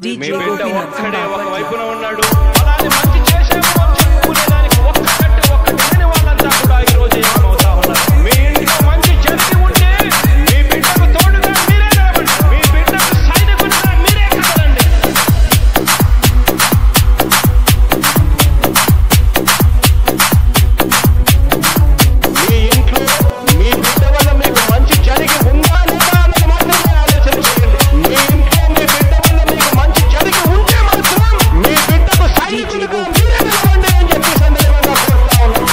మీ బిడ్డ ఒక్కడే ఒక వైపున ఉన్నాడు. అలానే మంచి చేసేమో చెప్పుకునేదానికి ఒక్కటి లేని వాళ్ళంతా కూడా ఈ రోజు ఏమవుతా ఉన్నారు. మీ ఇంట్లో మంచి జరిగి ఉంటే మీ బిడ్డకు తోడుగా మీరే నిలబడి, మీ బిడ్డకు సైనికులుగా మీరే కదలండి. మీ ఇంట్లో మీ బిడ్డ వల్ల మీకు మంచి జరిగి ఉందా లేదా అన్నది మాత్రమే ఆలోచన చేయండి. మీ ఇంట్లో మీ బిడ్డ వల్ల మీకు మంచి జరిగి ఉంటే మాత్రం మీ బిడ్డకు సైనికులుగా మీరే నిలబడి అని చెప్పి సందర్భంగా కోరుతా ఉన్నాం.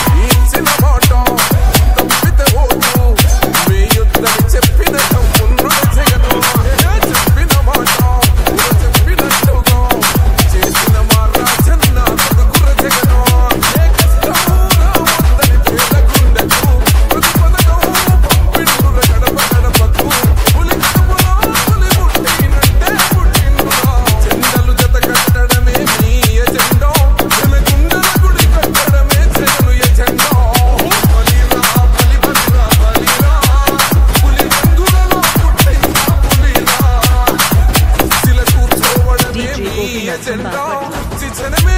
Agenda,